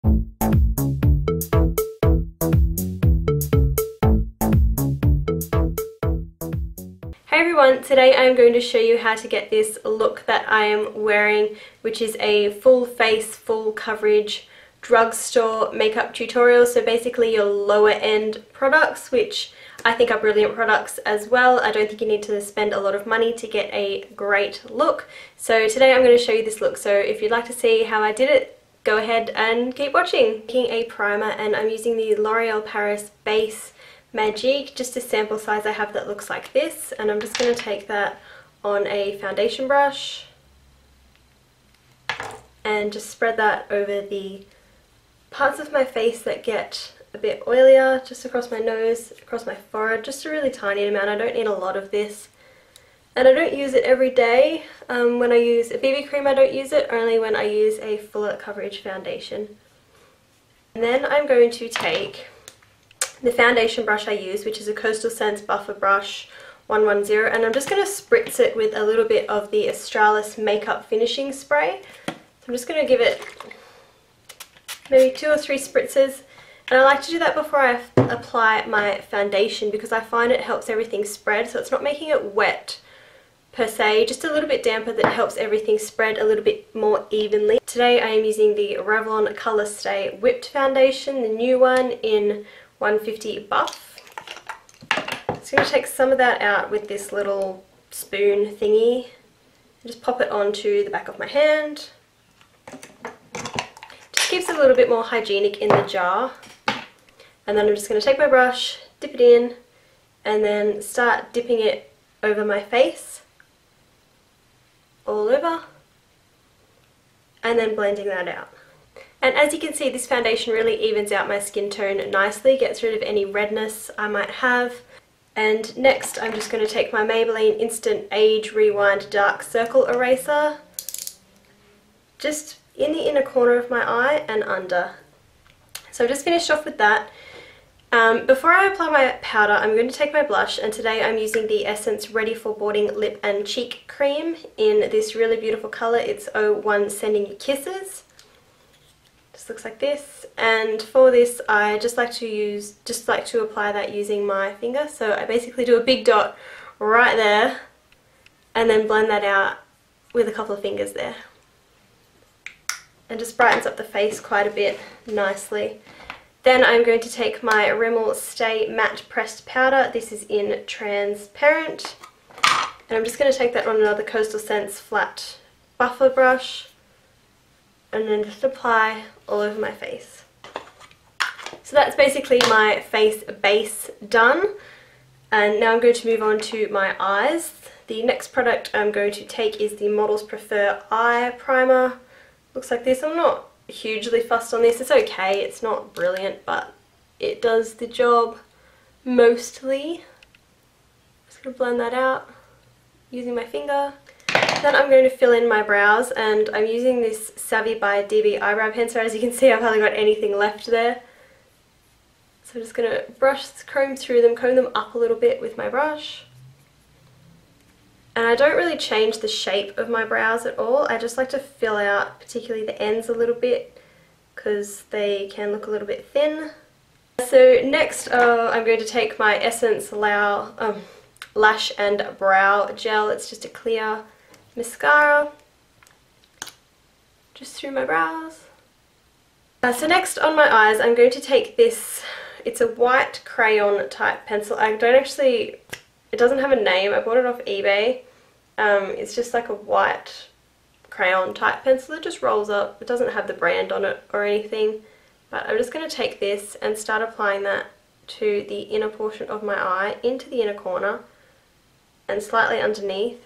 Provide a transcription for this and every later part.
Hey everyone, today I'm going to show you how to get this look that I am wearing, which is a full face, full coverage drugstore makeup tutorial. So basically your lower end products, which I think are brilliant products as well. I don't think you need to spend a lot of money to get a great look. So today I'm going to show you this look. So if you'd like to see how I did it, go ahead and keep watching. I'm taking a primer and I'm using the L'Oreal Paris Base Magique, just a sample size I have that looks like this, and I'm just going to take that on a foundation brush and just spread that over the parts of my face that get a bit oilier, just across my nose, across my forehead, just a really tiny amount. I don't need a lot of this, and I don't use it every day. When I use a BB cream I don't use it, only when I use a fuller coverage foundation. And then I'm going to take the foundation brush I use, which is a Coastal Scents Buffer Brush 110, and I'm just going to spritz it with a little bit of the Australis Makeup Finishing Spray. So I'm just going to give it maybe 2 or 3 spritzes, and I like to do that before I apply my foundation because I find it helps everything spread, so it's not making it wet per se, just a little bit damper that helps everything spread a little bit more evenly. Today I am using the Revlon Colour Stay Whipped Foundation, the new one in 150 Buff. I'm just going to take some of that out with this little spoon thingy and just pop it onto the back of my hand. Just keeps it a little bit more hygienic in the jar. And then I'm just going to take my brush, dip it in, and then start dipping it over my face, all over, and then blending that out. And as you can see, this foundation really evens out my skin tone nicely, gets rid of any redness I might have. And next I'm just going to take my Maybelline Instant Age Rewind Dark Circle Eraser, just in the inner corner of my eye and under. So I've just finished off with that. Before I apply my powder, I'm going to take my blush, and today I'm using the Essence Ready for Boarding Lip and Cheek Cream in this really beautiful colour. It's 01 Sending You Kisses. Just looks like this, and for this I just like to apply that using my finger. So I basically do a big dot right there and then blend that out with a couple of fingers there, and just brightens up the face quite a bit nicely. Then I'm going to take my Rimmel Stay Matte Pressed Powder. This is in Transparent, and I'm just going to take that on another Coastal Scents Flat Buffer Brush and then just apply all over my face. So that's basically my face base done, and now I'm going to move on to my eyes. The next product I'm going to take is the Models Prefer Eye Primer. Looks like this. I'm not hugely fussed on this. It's okay, it's not brilliant, but it does the job mostly. Just going to blend that out using my finger. Then I'm going to fill in my brows, and I'm using this Savvy by DB eyebrow pen, so as you can see I've hardly got anything left there. So I'm just going to comb through them, comb them up a little bit with my brush. And I don't really change the shape of my brows at all. I just like to fill out particularly the ends a little bit because they can look a little bit thin. So next I'm going to take my Essence Lash and Brow Gel. It's just a clear mascara just through my brows. So next on my eyes I'm going to take this, it's a white crayon type pencil. It doesn't have a name, I bought it off eBay. It's just like a white crayon type pencil. It just rolls up, it doesn't have the brand on it or anything, but I'm just going to take this and start applying that to the inner portion of my eye, into the inner corner and slightly underneath,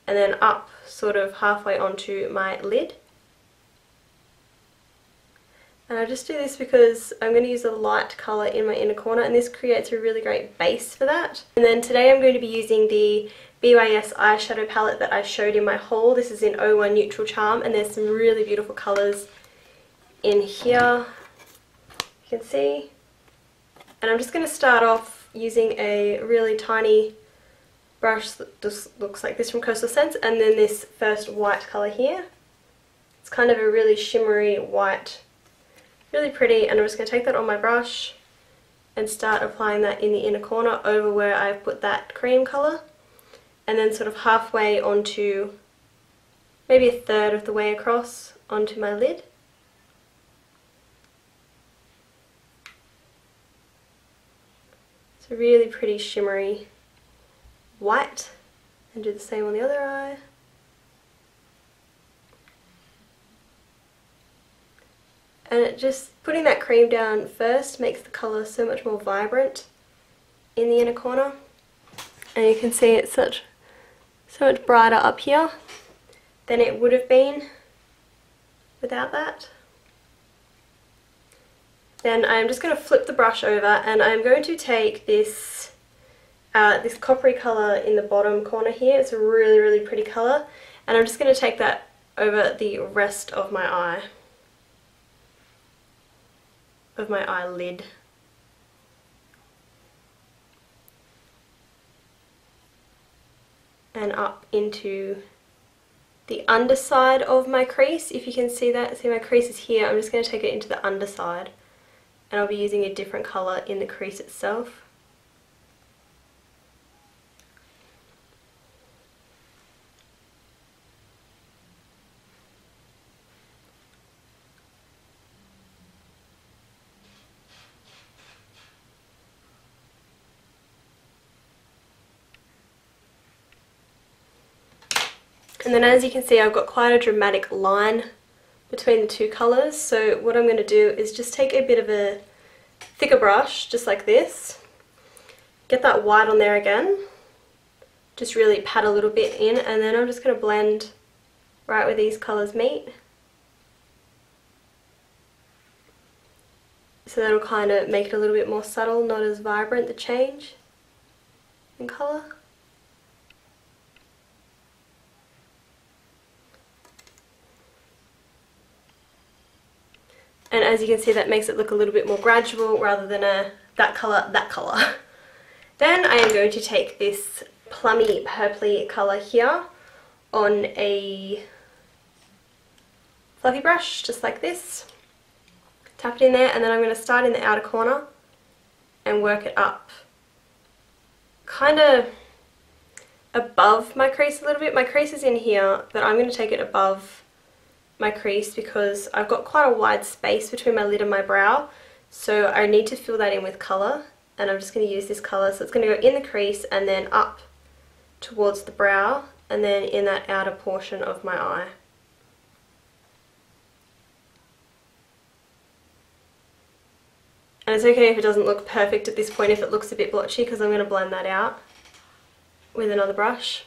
and then up sort of halfway onto my lid. And I just do this because I'm going to use a light colour in my inner corner, and this creates a really great base for that. And then today I'm going to be using the BYS eyeshadow palette that I showed in my haul. This is in 01 Neutral Charm, and there's some really beautiful colours in here, you can see. And I'm just going to start off using a really tiny brush that just looks like this from Coastal Scents, and then this first white colour here. It's kind of a really shimmery white Really pretty, and I'm just going to take that on my brush and start applying that in the inner corner over where I've put that cream colour, and then sort of halfway onto, maybe a third of the way across onto my lid. It's a really pretty shimmery white, and do the same on the other eye. And it just, putting that cream down first makes the colour so much more vibrant in the inner corner. And you can see it's so much brighter up here than it would have been without that. Then I'm just going to flip the brush over, and I'm going to take this this coppery colour in the bottom corner here. It's a really, really pretty colour, and I'm just going to take that over the rest of my eye. Of my eyelid. And up into the underside of my crease. If you can see that, see my crease is here. I'm just going to take it into the underside, and I'll be using a different colour in the crease itself. And then as you can see, I've got quite a dramatic line between the two colours, so what I'm going to do is just take a bit of a thicker brush, just like this, get that white on there again, just really pat a little bit in, and then I'm just going to blend right where these colours meet. So that'll kind of make it a little bit more subtle, not as vibrant, the change in colour. And as you can see, that makes it look a little bit more gradual rather than that colour, that colour. Then I am going to take this plummy purpley colour here on a fluffy brush, just like this. Tap it in there, and then I'm going to start in the outer corner and work it up. Kind of above my crease a little bit. My crease is in here, but I'm going to take it above my crease because I've got quite a wide space between my lid and my brow, so I need to fill that in with colour, and I'm just going to use this colour. So it's going to go in the crease and then up towards the brow, and then in that outer portion of my eye. And it's okay if it doesn't look perfect at this point, if it looks a bit blotchy, because I'm going to blend that out with another brush.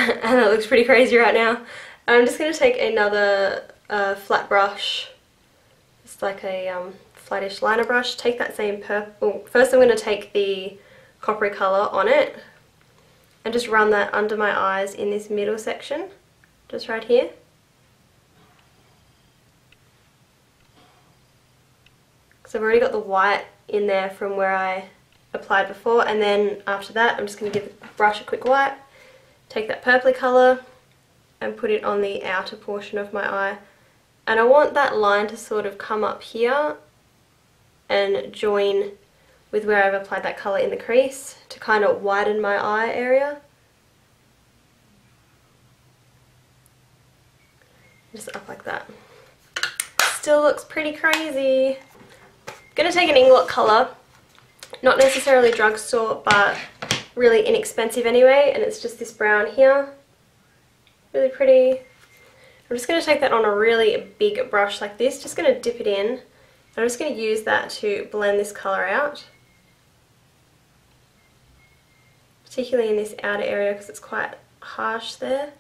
And that looks pretty crazy right now. I'm just going to take another flat brush, just like a flattish liner brush, take that same purple. First I'm going to take the coppery colour on it and just run that under my eyes in this middle section, just right here. So I've already got the white in there from where I applied before, and then after that I'm just going to give the brush a quick wipe. Take that purpley colour and put it on the outer portion of my eye, and I want that line to sort of come up here and join with where I've applied that colour in the crease to kind of widen my eye area. Just up like that. Still looks pretty crazy. I'm going to take an inglot colour, not necessarily drugstore, but really inexpensive anyway, and it's just this brown here. Really pretty. I'm just going to take that on a really big brush like this, just going to dip it in, and I'm just going to use that to blend this colour out, particularly in this outer area because it's quite harsh there.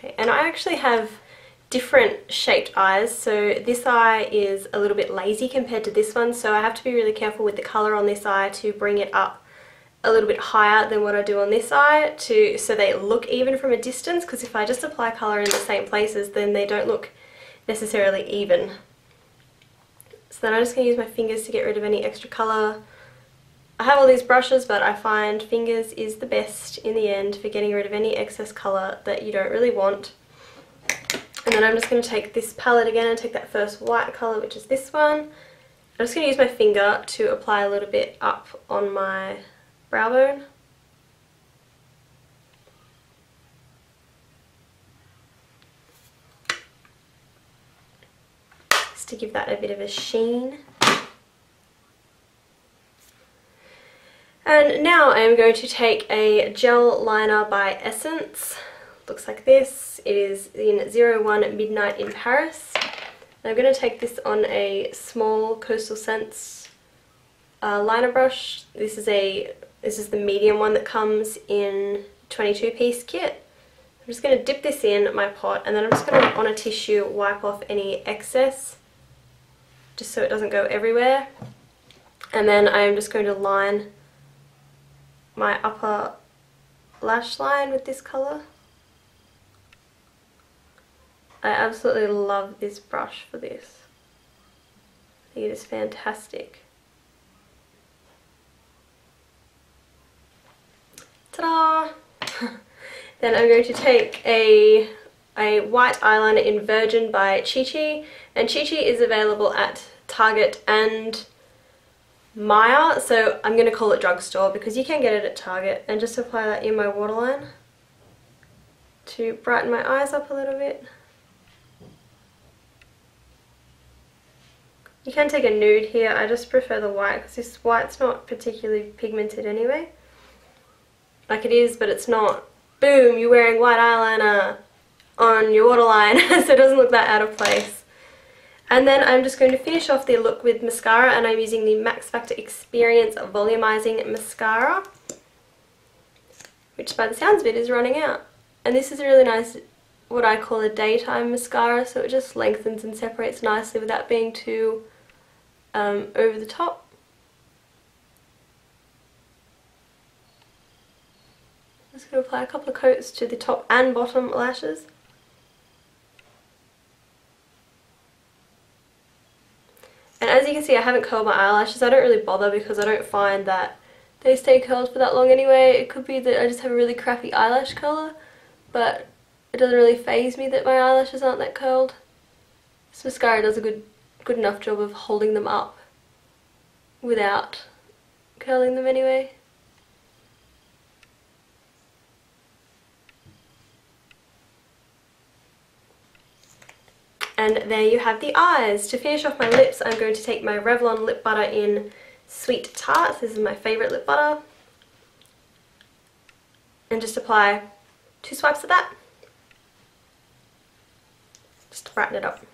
Okay, and I actually have different shaped eyes, so this eye is a little bit lazy compared to this one, so I have to be really careful with the colour on this eye to bring it up a little bit higher than what I do on this eye so they look even from a distance, because if I just apply colour in the same places then they don't look necessarily even. So then I'm just going to use my fingers to get rid of any extra colour. I have all these brushes, but I find fingers is the best in the end for getting rid of any excess colour that you don't really want. And then I'm just going to take this palette again and take that first white colour, which is this one. I'm just going to use my finger to apply a little bit up on my brow bone. Just to give that a bit of a sheen. And now I'm going to take a gel liner by Essence. Looks like this. It is in 01 Midnight in Paris. And I'm going to take this on a small Coastal Scents liner brush. This is the medium one that comes in 22-piece kit. I'm just going to dip this in my pot, and then I'm just going to, on a tissue, wipe off any excess, just so it doesn't go everywhere. And then I'm just going to line my upper lash line with this colour. I absolutely love this brush for this. I think it is fantastic. Ta-da! Then I'm going to take a white eyeliner in Virgin by Chi Chi, and Chi Chi is available at Target and Maya, so I'm going to call it drugstore because you can get it at Target, and just apply that in my waterline to brighten my eyes up a little bit. You can take a nude here, I just prefer the white because this white's not particularly pigmented anyway. Like it is, but it's not, boom, you're wearing white eyeliner on your waterline, so it doesn't look that out of place. And then I'm just going to finish off the look with mascara, and I'm using the Max Factor Experience Volumizing Mascara, which by the sounds of it is running out. And this is a really nice, what I call a daytime mascara, so it just lengthens and separates nicely without being too over the top. I'm just going to apply a couple of coats to the top and bottom lashes. And as you can see, I haven't curled my eyelashes. I don't really bother because I don't find that they stay curled for that long anyway. It could be that I just have a really crappy eyelash curler, but it doesn't really faze me that my eyelashes aren't that curled. This mascara does a good enough job of holding them up without curling them anyway. And there you have the eyes. To finish off my lips, I'm going to take my Revlon lip butter in Sweet Tart. This is my favourite lip butter. And just apply 2 swipes of that. Just to brighten it up.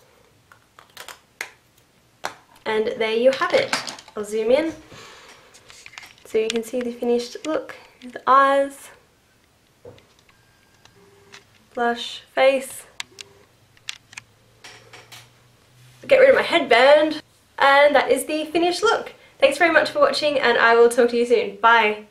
And there you have it. I'll zoom in so you can see the finished look. The eyes, blush, face. Get rid of my headband, and that is the finished look. Thanks very much for watching, and I will talk to you soon. Bye!